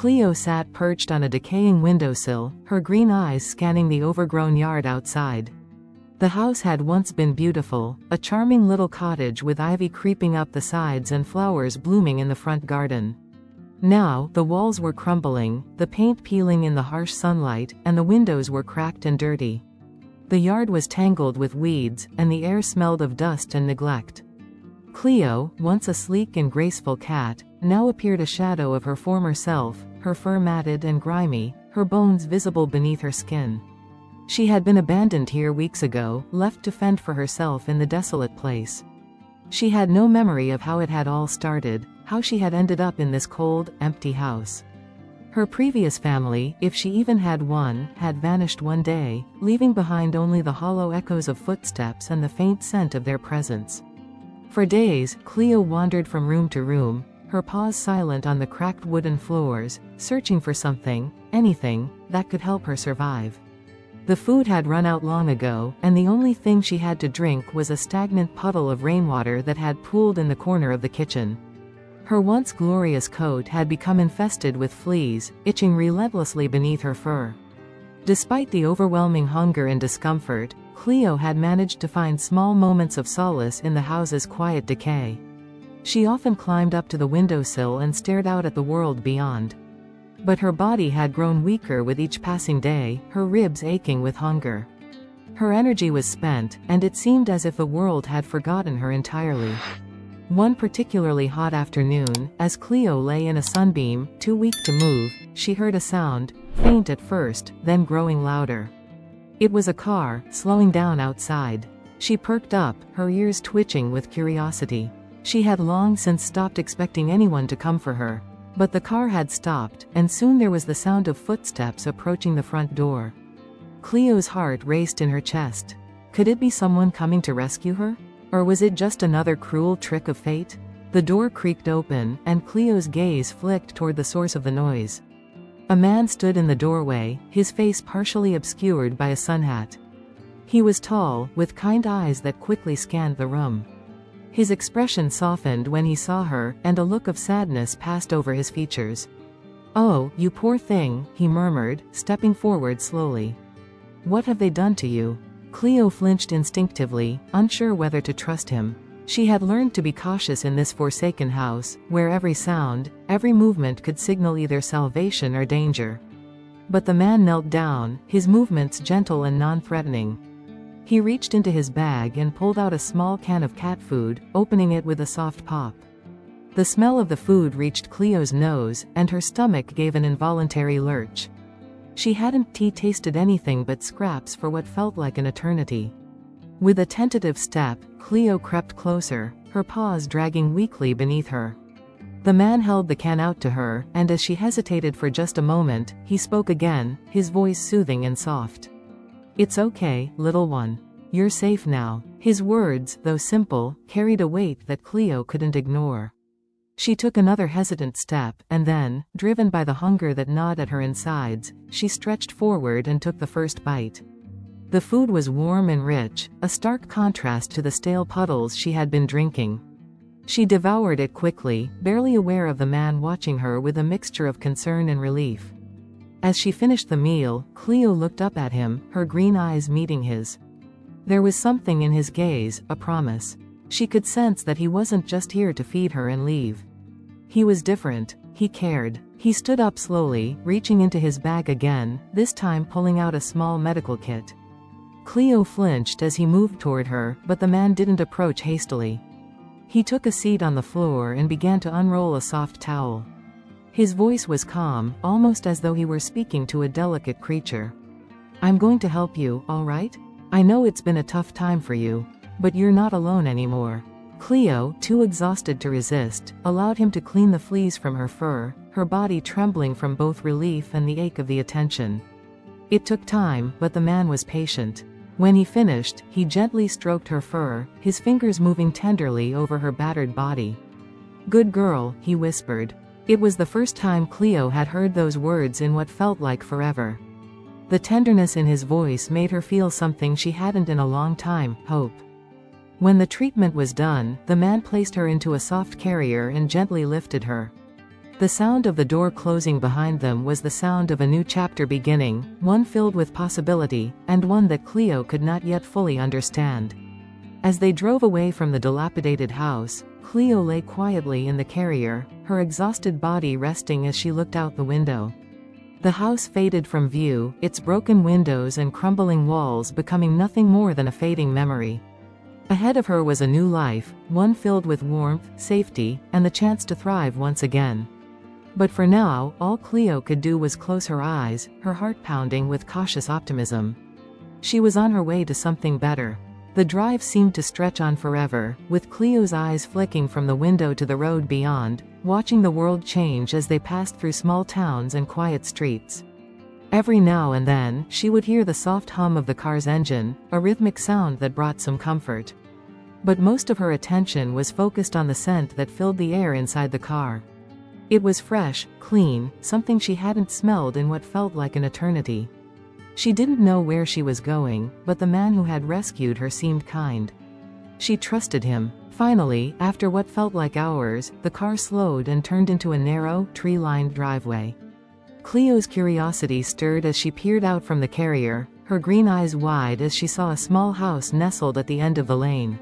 Cleo sat perched on a decaying windowsill, her green eyes scanning the overgrown yard outside. The house had once been beautiful, a charming little cottage with ivy creeping up the sides and flowers blooming in the front garden. Now, the walls were crumbling, the paint peeling in the harsh sunlight, and the windows were cracked and dirty. The yard was tangled with weeds, and the air smelled of dust and neglect. Cleo, once a sleek and graceful cat, now appeared a shadow of her former self, her fur matted and grimy, her bones visible beneath her skin. She had been abandoned here weeks ago, left to fend for herself in the desolate place. She had no memory of how it had all started, how she had ended up in this cold, empty house. Her previous family, if she even had one, had vanished one day, leaving behind only the hollow echoes of footsteps and the faint scent of their presence. For days, Cleo wandered from room to room, her paws silent on the cracked wooden floors, searching for something, anything, that could help her survive. The food had run out long ago, and the only thing she had to drink was a stagnant puddle of rainwater that had pooled in the corner of the kitchen. Her once glorious coat had become infested with fleas, itching relentlessly beneath her fur. Despite the overwhelming hunger and discomfort, Cleo had managed to find small moments of solace in the house's quiet decay. She often climbed up to the windowsill and stared out at the world beyond. But her body had grown weaker with each passing day, her ribs aching with hunger. Her energy was spent, and it seemed as if the world had forgotten her entirely. One particularly hot afternoon, as Cleo lay in a sunbeam, too weak to move, she heard a sound, faint at first, then growing louder. It was a car, slowing down outside. She perked up, her ears twitching with curiosity. She had long since stopped expecting anyone to come for her. But the car had stopped, and soon there was the sound of footsteps approaching the front door. Cleo's heart raced in her chest. Could it be someone coming to rescue her? Or was it just another cruel trick of fate? The door creaked open, and Cleo's gaze flicked toward the source of the noise. A man stood in the doorway, his face partially obscured by a sun hat. He was tall, with kind eyes that quickly scanned the room. His expression softened when he saw her, and a look of sadness passed over his features. "Oh, you poor thing," he murmured, stepping forward slowly. "What have they done to you?" Cleo flinched instinctively, unsure whether to trust him. She had learned to be cautious in this forsaken house, where every sound, every movement could signal either salvation or danger. But the man knelt down, his movements gentle and non-threatening. He reached into his bag and pulled out a small can of cat food, opening it with a soft pop. The smell of the food reached Cleo's nose, and her stomach gave an involuntary lurch. She hadn't tasted anything but scraps for what felt like an eternity. With a tentative step, Cleo crept closer, her paws dragging weakly beneath her. The man held the can out to her, and as she hesitated for just a moment, he spoke again, his voice soothing and soft. "It's okay, little one. You're safe now." His words, though simple, carried a weight that Cleo couldn't ignore. She took another hesitant step, and then, driven by the hunger that gnawed at her insides, she stretched forward and took the first bite. The food was warm and rich, a stark contrast to the stale puddles she had been drinking. She devoured it quickly, barely aware of the man watching her with a mixture of concern and relief. As she finished the meal, Cleo looked up at him, her green eyes meeting his. There was something in his gaze, a promise. She could sense that he wasn't just here to feed her and leave. He was different. He cared. He stood up slowly, reaching into his bag again, this time pulling out a small medical kit. Cleo flinched as he moved toward her, but the man didn't approach hastily. He took a seat on the floor and began to unroll a soft towel. His voice was calm, almost as though he were speaking to a delicate creature. "I'm going to help you, all right? I know it's been a tough time for you. But you're not alone anymore." Cleo, too exhausted to resist, allowed him to clean the fleas from her fur, her body trembling from both relief and the ache of the attention. It took time, but the man was patient. When he finished, he gently stroked her fur, his fingers moving tenderly over her battered body. "Good girl," he whispered. It was the first time Cleo had heard those words in what felt like forever. The tenderness in his voice made her feel something she hadn't in a long time, hope. When the treatment was done, the man placed her into a soft carrier and gently lifted her. The sound of the door closing behind them was the sound of a new chapter beginning, one filled with possibility, and one that Cleo could not yet fully understand. As they drove away from the dilapidated house, Cleo lay quietly in the carrier, her exhausted body resting as she looked out the window. The house faded from view, its broken windows and crumbling walls becoming nothing more than a fading memory. Ahead of her was a new life, one filled with warmth, safety, and the chance to thrive once again. But for now, all Cleo could do was close her eyes, her heart pounding with cautious optimism. She was on her way to something better. The drive seemed to stretch on forever, with Cleo's eyes flicking from the window to the road beyond, watching the world change as they passed through small towns and quiet streets. Every now and then, she would hear the soft hum of the car's engine, a rhythmic sound that brought some comfort. But most of her attention was focused on the scent that filled the air inside the car. It was fresh, clean, something she hadn't smelled in what felt like an eternity. She didn't know where she was going, but the man who had rescued her seemed kind. She trusted him. Finally, after what felt like hours, the car slowed and turned into a narrow, tree-lined driveway. Cleo's curiosity stirred as she peered out from the carrier, her green eyes wide as she saw a small house nestled at the end of the lane.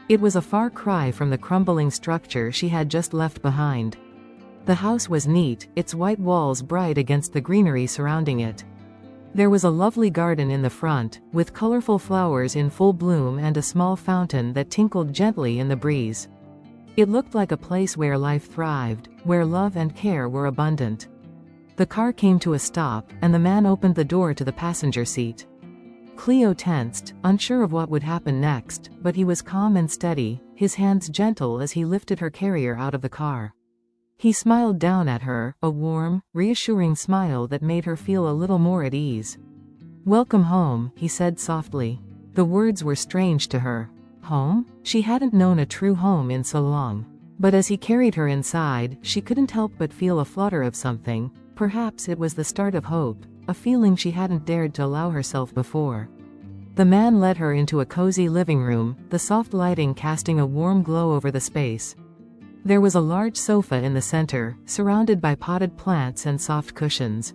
It was a far cry from the crumbling structure she had just left behind. The house was neat, its white walls bright against the greenery surrounding it. There was a lovely garden in the front, with colorful flowers in full bloom and a small fountain that tinkled gently in the breeze. It looked like a place where life thrived, where love and care were abundant. The car came to a stop, and the man opened the door to the passenger seat. Cleo tensed, unsure of what would happen next, but he was calm and steady, his hands gentle as he lifted her carrier out of the car. He smiled down at her, a warm, reassuring smile that made her feel a little more at ease. "Welcome home," he said softly. The words were strange to her. Home? She hadn't known a true home in so long. But as he carried her inside, she couldn't help but feel a flutter of something. Perhaps it was the start of hope, a feeling she hadn't dared to allow herself before. The man led her into a cozy living room, the soft lighting casting a warm glow over the space. There was a large sofa in the center, surrounded by potted plants and soft cushions.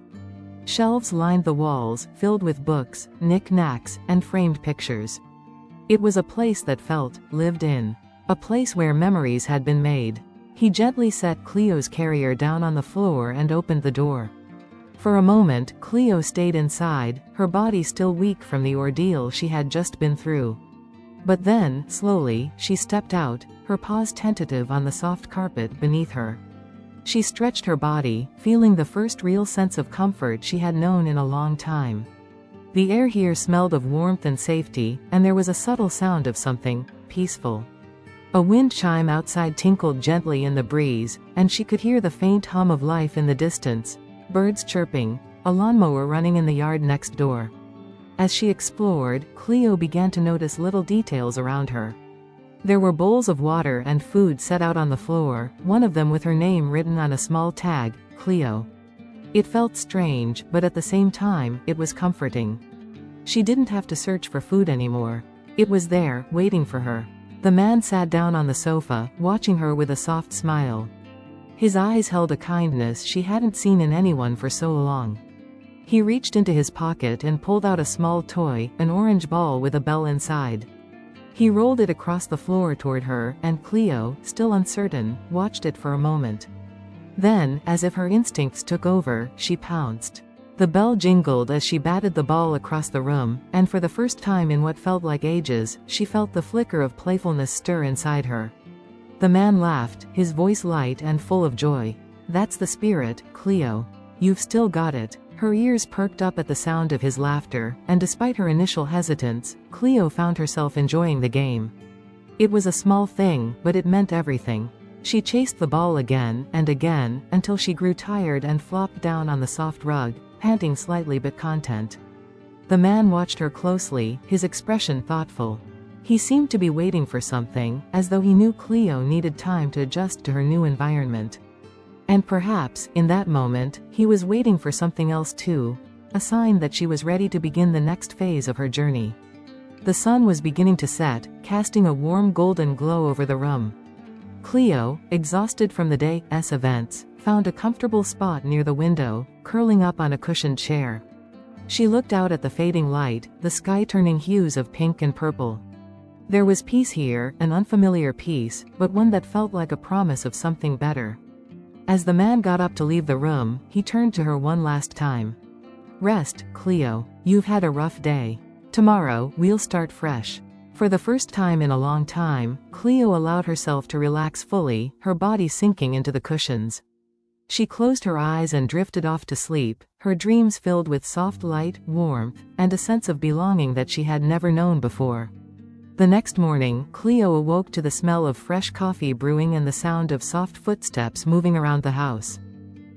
Shelves lined the walls, filled with books, knick-knacks, and framed pictures. It was a place that felt lived in. A place where memories had been made. He gently set Cleo's carrier down on the floor and opened the door. For a moment, Cleo stayed inside, her body still weak from the ordeal she had just been through. But then, slowly, she stepped out, her paws tentative on the soft carpet beneath her. She stretched her body, feeling the first real sense of comfort she had known in a long time. The air here smelled of warmth and safety, and there was a subtle sound of something peaceful. A wind chime outside tinkled gently in the breeze, and she could hear the faint hum of life in the distance, birds chirping, a lawnmower running in the yard next door. As she explored, Cleo began to notice little details around her. There were bowls of water and food set out on the floor, one of them with her name written on a small tag, Cleo. It felt strange, but at the same time, it was comforting. She didn't have to search for food anymore. It was there, waiting for her. The man sat down on the sofa, watching her with a soft smile. His eyes held a kindness she hadn't seen in anyone for so long. He reached into his pocket and pulled out a small toy, an orange ball with a bell inside. He rolled it across the floor toward her, and Cleo, still uncertain, watched it for a moment. Then, as if her instincts took over, she pounced. The bell jingled as she batted the ball across the room, and for the first time in what felt like ages, she felt the flicker of playfulness stir inside her. The man laughed, his voice light and full of joy. "That's the spirit, Cleo. You've still got it." Her ears perked up at the sound of his laughter, and despite her initial hesitance, Cleo found herself enjoying the game. It was a small thing, but it meant everything. She chased the ball again, and again, until she grew tired and flopped down on the soft rug, panting slightly but content. The man watched her closely, his expression thoughtful. He seemed to be waiting for something, as though he knew Cleo needed time to adjust to her new environment. And perhaps, in that moment, he was waiting for something else too, a sign that she was ready to begin the next phase of her journey. The sun was beginning to set, casting a warm golden glow over the room. Cleo, exhausted from the day's events, found a comfortable spot near the window, curling up on a cushioned chair. She looked out at the fading light, the sky turning hues of pink and purple. There was peace here, an unfamiliar peace, but one that felt like a promise of something better. As the man got up to leave the room, he turned to her one last time. "Rest, Cleo. You've had a rough day. Tomorrow, we'll start fresh." For the first time in a long time, Cleo allowed herself to relax fully, her body sinking into the cushions. She closed her eyes and drifted off to sleep, her dreams filled with soft light, warmth, and a sense of belonging that she had never known before. The next morning, Cleo awoke to the smell of fresh coffee brewing and the sound of soft footsteps moving around the house.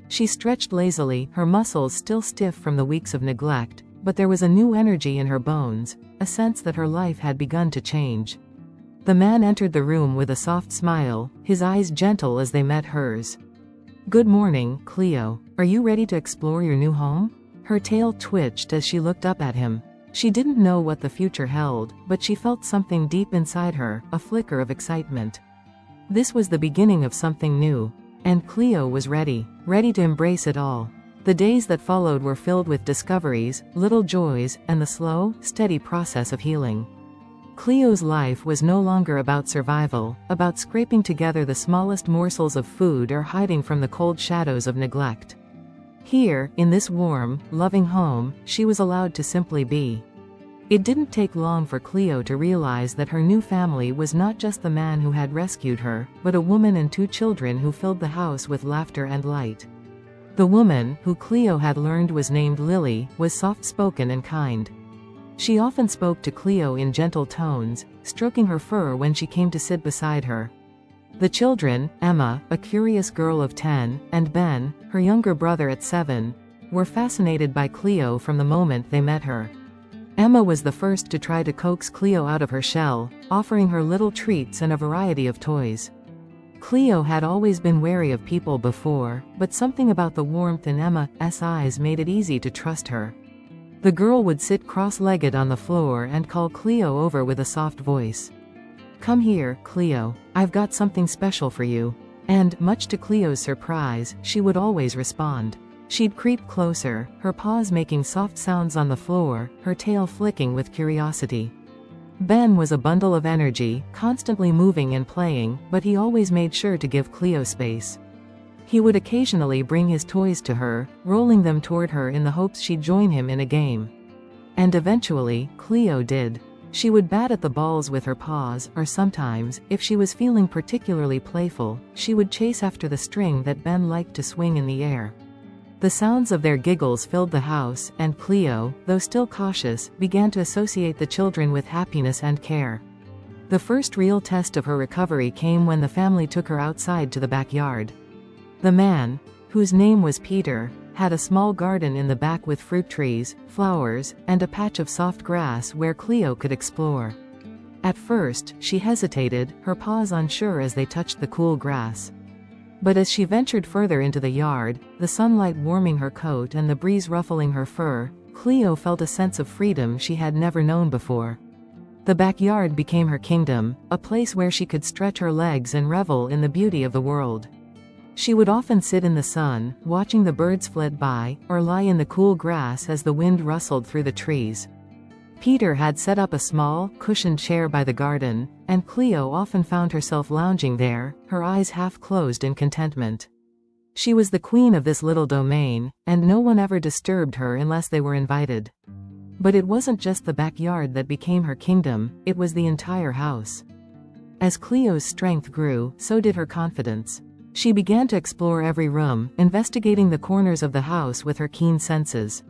She stretched lazily, her muscles still stiff from the weeks of neglect, but there was a new energy in her bones, a sense that her life had begun to change. The man entered the room with a soft smile, his eyes gentle as they met hers. "Good morning, Cleo. Are you ready to explore your new home?" Her tail twitched as she looked up at him. She didn't know what the future held, but she felt something deep inside her, a flicker of excitement. This was the beginning of something new. And Cleo was ready to embrace it all. The days that followed were filled with discoveries, little joys, and the slow, steady process of healing. Cleo's life was no longer about survival, about scraping together the smallest morsels of food or hiding from the cold shadows of neglect. Here, in this warm, loving home, she was allowed to simply be. It didn't take long for Cleo to realize that her new family was not just the man who had rescued her, but a woman and 2 children who filled the house with laughter and light. The woman, who Cleo had learned was named Lily, was soft-spoken and kind. She often spoke to Cleo in gentle tones, stroking her fur when she came to sit beside her. The children, Emma, a curious girl of 10, and Ben, her younger brother at 7, were fascinated by Cleo from the moment they met her. Emma was the first to try to coax Cleo out of her shell, offering her little treats and a variety of toys. Cleo had always been wary of people before, but something about the warmth in Emma's eyes made it easy to trust her. The girl would sit cross-legged on the floor and call Cleo over with a soft voice. "Come here, Cleo. I've got something special for you." And, much to Cleo's surprise, she would always respond. She'd creep closer, her paws making soft sounds on the floor, her tail flicking with curiosity. Ben was a bundle of energy, constantly moving and playing, but he always made sure to give Cleo space. He would occasionally bring his toys to her, rolling them toward her in the hopes she'd join him in a game. And eventually, Cleo did. She would bat at the balls with her paws, or sometimes, if she was feeling particularly playful, she would chase after the string that Ben liked to swing in the air. The sounds of their giggles filled the house, and Cleo, though still cautious, began to associate the children with happiness and care. The first real test of her recovery came when the family took her outside to the backyard. The man, whose name was Peter, had a small garden in the back with fruit trees, flowers, and a patch of soft grass where Cleo could explore. At first, she hesitated, her paws unsure as they touched the cool grass. But as she ventured further into the yard, the sunlight warming her coat and the breeze ruffling her fur, Cleo felt a sense of freedom she had never known before. The backyard became her kingdom, a place where she could stretch her legs and revel in the beauty of the world. She would often sit in the sun, watching the birds flit by, or lie in the cool grass as the wind rustled through the trees. Peter had set up a small, cushioned chair by the garden, and Cleo often found herself lounging there, her eyes half closed in contentment. She was the queen of this little domain, and no one ever disturbed her unless they were invited. But it wasn't just the backyard that became her kingdom, it was the entire house. As Cleo's strength grew, so did her confidence. She began to explore every room, investigating the corners of the house with her keen senses.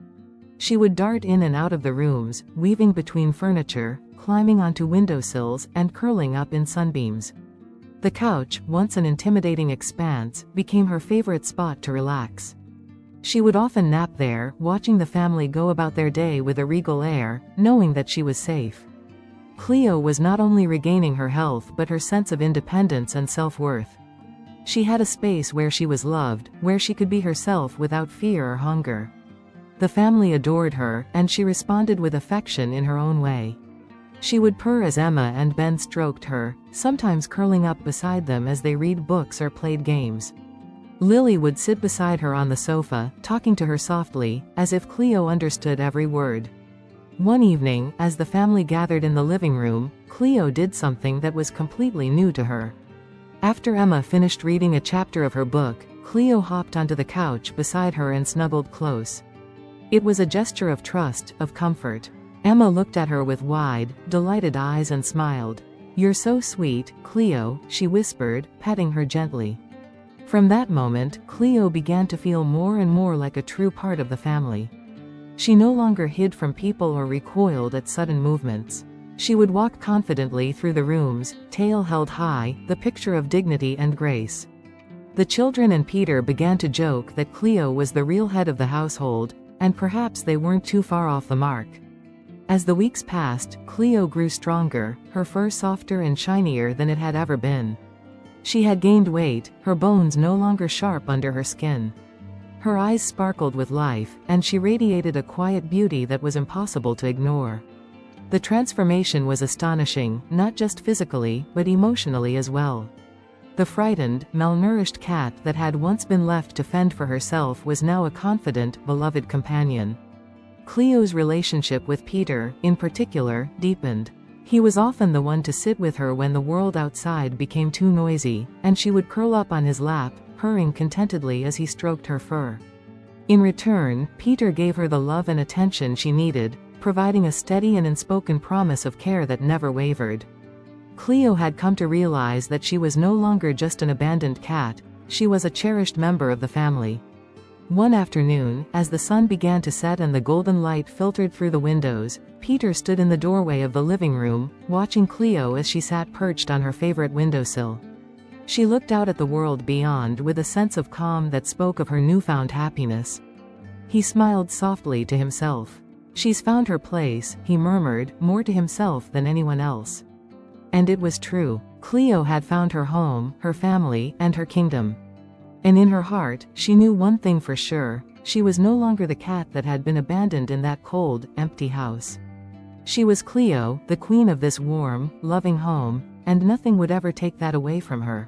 She would dart in and out of the rooms, weaving between furniture, climbing onto windowsills, and curling up in sunbeams. The couch, once an intimidating expanse, became her favorite spot to relax. She would often nap there, watching the family go about their day with a regal air, knowing that she was safe. Cleo was not only regaining her health but her sense of independence and self-worth. She had a space where she was loved, where she could be herself without fear or hunger. The family adored her, and she responded with affection in her own way. She would purr as Emma and Ben stroked her, sometimes curling up beside them as they read books or played games. Lily would sit beside her on the sofa, talking to her softly, as if Cleo understood every word. One evening, as the family gathered in the living room, Cleo did something that was completely new to her. After Emma finished reading a chapter of her book, Cleo hopped onto the couch beside her and snuggled close. It was a gesture of trust, of comfort. Emma looked at her with wide, delighted eyes and smiled. "You're so sweet, Cleo," she whispered, patting her gently. From that moment, Cleo began to feel more and more like a true part of the family. She no longer hid from people or recoiled at sudden movements. She would walk confidently through the rooms, tail held high, the picture of dignity and grace. The children and Peter began to joke that Cleo was the real head of the household, and perhaps they weren't too far off the mark. As the weeks passed, Cleo grew stronger, her fur softer and shinier than it had ever been. She had gained weight, her bones no longer sharp under her skin. Her eyes sparkled with life, and she radiated a quiet beauty that was impossible to ignore. The transformation was astonishing, not just physically, but emotionally as well. The frightened, malnourished cat that had once been left to fend for herself was now a confident, beloved companion. Cleo's relationship with Peter, in particular, deepened. He was often the one to sit with her when the world outside became too noisy, and she would curl up on his lap, purring contentedly as he stroked her fur. In return, Peter gave her the love and attention she needed, providing a steady and unspoken promise of care that never wavered. Cleo had come to realize that she was no longer just an abandoned cat, she was a cherished member of the family. One afternoon, as the sun began to set and the golden light filtered through the windows, Peter stood in the doorway of the living room, watching Cleo as she sat perched on her favorite windowsill. She looked out at the world beyond with a sense of calm that spoke of her newfound happiness. He smiled softly to himself. "She's found her place," he murmured, more to himself than anyone else. And it was true. Cleo had found her home, her family, and her kingdom. And in her heart, she knew one thing for sure: she was no longer the cat that had been abandoned in that cold, empty house. She was Cleo, the queen of this warm, loving home, and nothing would ever take that away from her.